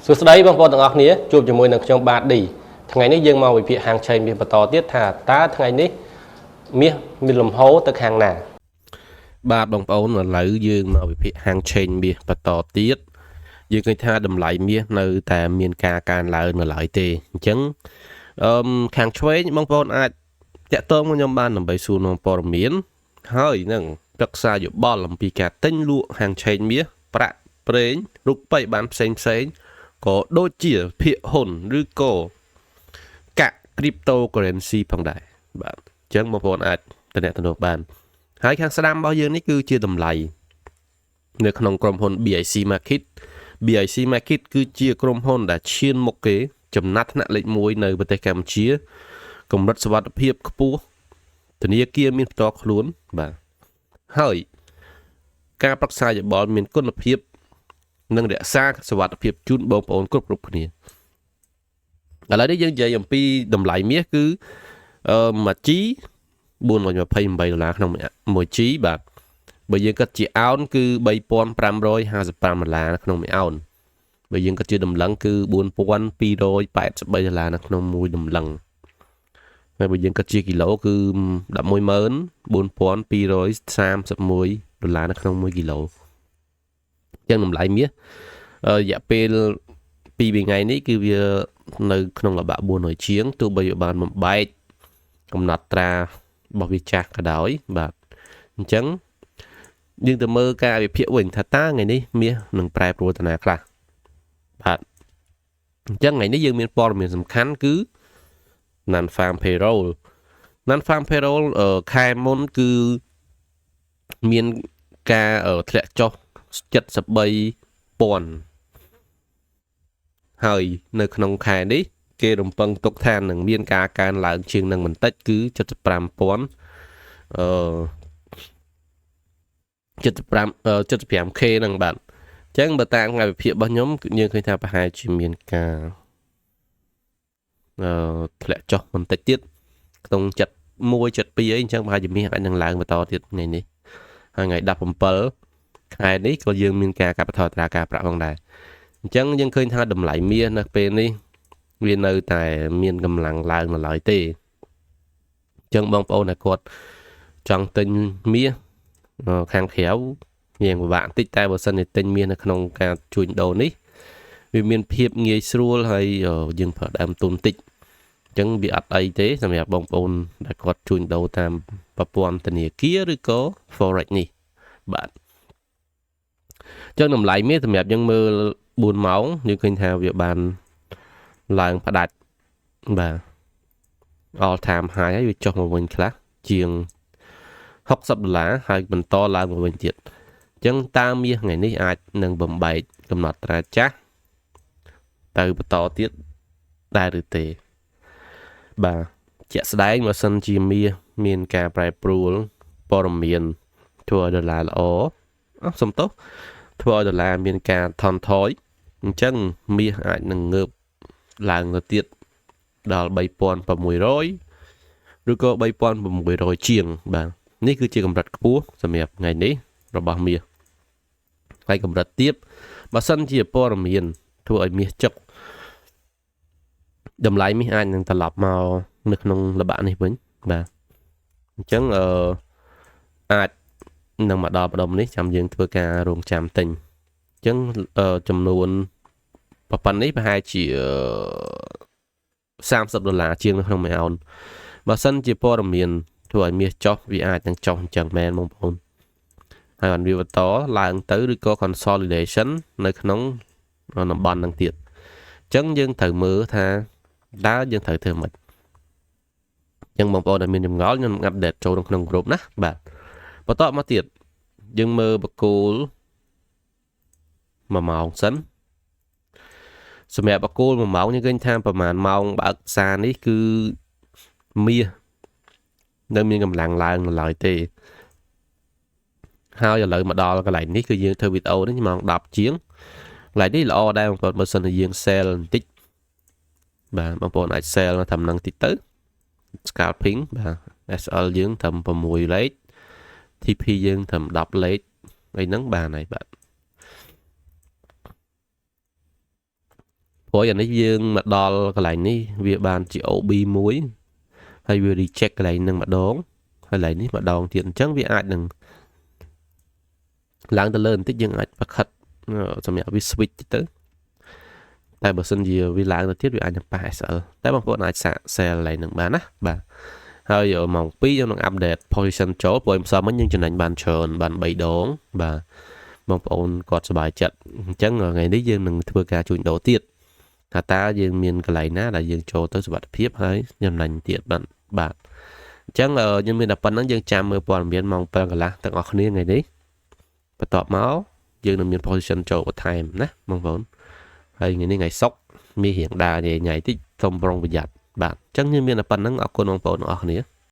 សួស្តីបងប្អូនទាំងអស់គ្នាជួបជាមួយនឹងខ្ញុំបាទឌីថ្ងៃនេះយើងមកវិភាគហាងឆេងមាសបន្តទៀតថាតើថ្ងៃនេះមាសមានលំហូរទៅខាងណាបាទបងប្អូនឥឡូវយើងមកវិភាគហាងឆេងមាសបន្តទៀតយើងឃើញថាតម្លៃមាសនៅតែមានការកើនឡើងនៅឡើយទេអញ្ចឹងខាងឆ្វេងបងប្អូនអាចតាក់ទងមកខ្ញុំបានដើម្បីសួរនាំព័ត៌មានហើយនឹងប្រឹក្សាយោបល់អំពីការទិញលក់ហាងឆេងមាសប្រាក់ប្រេងរូបិយបានផ្សេងក៏ដូចជាភាគហ៊ុនឬក៏កាក់ cryptocurrency ផងដែរបាទអញ្ចឹងបងប្អូនអាចតំណែងបានហើយខាងស្ដាំរបស់យើងនេះគឺជាតម្លៃនៅក្នុងក្រុមហ៊ុន BIC Market BIC Market គឺជាក្រុមហ៊ុនដែលឈានមុខគេចំណាត់ថ្នាក់លេខ1នៅប្រទេសកម្ពុជាកម្រិតសុវត្ថិភាពខ្ពស់ធនាគារមានផ្ទាល់ខ្លួនបាទហើយការប្រឹក្សាយោបល់មានគុណភាពនិងរក្សាសុវត្ថិភាពជូនបងប្អូនគ្រប់គ្នាឥឡូវនេះយើងនិយាយអំពីតម្លៃមាសគឺ1G 428 ដុល្លារក្នុង1G បាទបើយើងគិតជាអោនគឺ$3,555ក្នុង1អោនបើយើងគិតជាតម្លឹងគឺ$4,283នៅក្នុង1តម្លឹងហើយបើយើងគិតជាគីឡូគឺ$114,231នៅក្នុង1គីឡូចឹងតម្លៃមាសរយៈពេល2ថ្ងៃនេះគឺវានៅក្នុងល្បាក់400ជាងទោះបីបានបំបែកកំណត់ត្រារបស់វាចាស់ក៏ដោយបាទអញ្ចឹងយើងទៅមើលការវិភាគវិញថាតើថ្ងៃនេះមាសនឹងប្រែប្រួលទៅណាខ្លះបាទអញ្ចឹងថ្ងៃនេះយើងមានព័ត៌មានសំខាន់គឺ Non-Farm Payroll Non-Farm Payroll ខែមុនគឺមានការធ្លាក់ចុះ73,000ហើយនៅក្នុងខែនេះគេរំពឹងទុកថានឹងមានការកើនឡើងជាងនឹងបន្តិចគឺ75,00075K ហ្នឹងបាទអញ្ចឹងបើតាមការវិភាគរបស់ខ្ញុំយើងឃើញថាប្រហែលជាមានការធ្លាក់ចុះបន្តិចទៀតក្នុង71 72អីអញ្ចឹងប្រហែលជាមាសអាចនឹងឡើងបន្តទៀតថ្ងៃនេះហើយថ្ងៃ17ខែនេះក៏យើងមានការកាត់បន្ថយត្រាការប្រាក់ផងដែរអញ្ចឹងយើងឃើញថាតម្លៃមាសនៅពេលនេះវានៅតែមានកម្លាំងឡើងនៅឡើយទេអញ្ចឹងបងប្អូនដែលគាត់ចង់ទិញមាសខាងក្រៅយើងពិបាកបន្តិចតែបើសិនជាទិញមាសនៅក្នុងការជួញដូរនេះវាមានភាពងាយស្រួលហើយយើងប្រើដើមទុនតិចអញ្ចឹងវាអត់អីទេសម្រាប់បងប្អូនដែលគាត់ជួញដូរតាមប្រព័ន្ធធនាគារឬក៏ Forex នេះបាទចឹងតម្លៃមាសសម្រាប់យើងមើល4ម៉ោងយើងឃើញថាវាបានឡើងផ្ដាច់បាទ all time high ហើយវាចុះមកវិញខ្លះជាង$60ហើយបន្តឡើងមកវិញទៀតអញ្ចឹងតើមាសថ្ងៃនេះអាចនឹងបំបែកកំណត់ត្រាចាស់ទៅបន្តទៀតដែរឬទេបាទជាក់ស្ដែងបើសិនជាមាសមានការប្រែប្រួលព័ត៌មានធ្វើឲ្យដុល្លារល្អសំទោសធ្វើឲ្យដុល្លារមានការថនថយអញ្ចឹងមាសអាចនឹងងើបឡើងទៅទៀតដល់3,600ឬក៏3,600ជាងបាទនេះគឺជាកម្រិតខ្ពស់សម្រាប់ថ្ងៃនេះរបស់មាសហើយកម្រិតទាបបើសិនជាព័ត៌មានធ្វើឲ្យមាសចុកតម្លៃមាសអាចនឹងត្រឡប់មកនៅក្នុងល្បាក់នេះវិញបាទអញ្ចឹងអាចនឹងមកដល់ម្ដុំនេះចាំយើងធ្វើការរងចាំទិញអញ្ចឹងចំនួនប៉ុណ្ណេះប្រហែលជា$30ជាងនៅក្នុង1អោនបើសិនជាព័ត៌មានធ្វើឲ្យមាសចុះវាអាចនឹងចុះអញ្ចឹងមែនបងប្អូនហើយបានវាបន្តឡើងទៅឬក៏ consolidation នៅក្នុងតំបន់ហ្នឹងទៀតអញ្ចឹងយើងត្រូវមើលថាតើយើងត្រូវធ្វើម៉េចអញ្ចឹងបងប្អូនដែលមានចម្ងល់ខ្ញុំអាប់ដេតចូលក្នុង group ណាបាទបន្តមកទៀតយើងមើលបកគោល1ម៉ោងសិនសម្រាប់បកគោល1ម៉ោងយើងឃើញថាប្រហែលម៉ោងបើកផ្សារនេះគឺមាសនៅមានកម្លាំងឡើងនៅឡើយទេហើយឥឡូវមកដល់កន្លែងនេះគឺយើងធ្វើវីដេអូនេះម៉ោង10ជាងកន្លែងនេះល្អដែរបងប្អូនបើសិនជាយើង sell បន្តិចបាទបងប្អូនអាច sell នៅតាមនឹងតិចទៅ scalping បាទ SL យើងត្រឹម6លេខ TP យើងត្រឹម10លេខអីហ្នឹងបានហើយបាទ ព្រោះយ៉ាងនេះយើងមកដល់កន្លែងនេះវាបានជា OB មួយហើយវា reject កន្លែងនឹងម្ដងហើយកន្លែងនេះម្ដងទៀតអញ្ចឹងវាអាចនឹងឡើងទៅលើបន្តិចយើងអាចប្រខិតសម្រាប់វា switch ទៅតែបើសិនជាវាឡើងទៅទៀតវាអាចនឹងប៉ះ SL តែបងប្អូនអាចសាក sell កន្លែងនឹងបានណាបាទហើយម៉ោង2យើងនឹង update position ចូលព្រោះម្សិលមិញយើងចំណេញបានច្រើនបាន3ដងបាទបងប្អូនគាត់សប្បាយចិត្តអញ្ចឹងថ្ងៃនេះយើងនឹងធ្វើការជួញដូរទៀតថាតើយើងមានកន្លែងណាដែលយើងចូលទៅសុវត្ថិភាពហើយចំណេញទៀតបាទអញ្ចឹងខ្ញុំមានតែប៉ុណ្្នឹងយើងចាំមើលព័ត៌មានម៉ោង7កន្លះទាំងអស់គ្នាថ្ងៃនេះបន្ទាប់មកយើងនឹងមាន position ចូលបន្ថែមណាបងប្អូនហើយថ្ងៃនេះថ្ងៃសុក្រមានរៀងដើរញ៉ៃតិចសូមប្រុងប្រយ័ត្នបាទអញ្ចឹងខ្ញុំមានតែប៉ុណ្្នឹងអរគុណបងប្អូនទាំងអស់គ្នា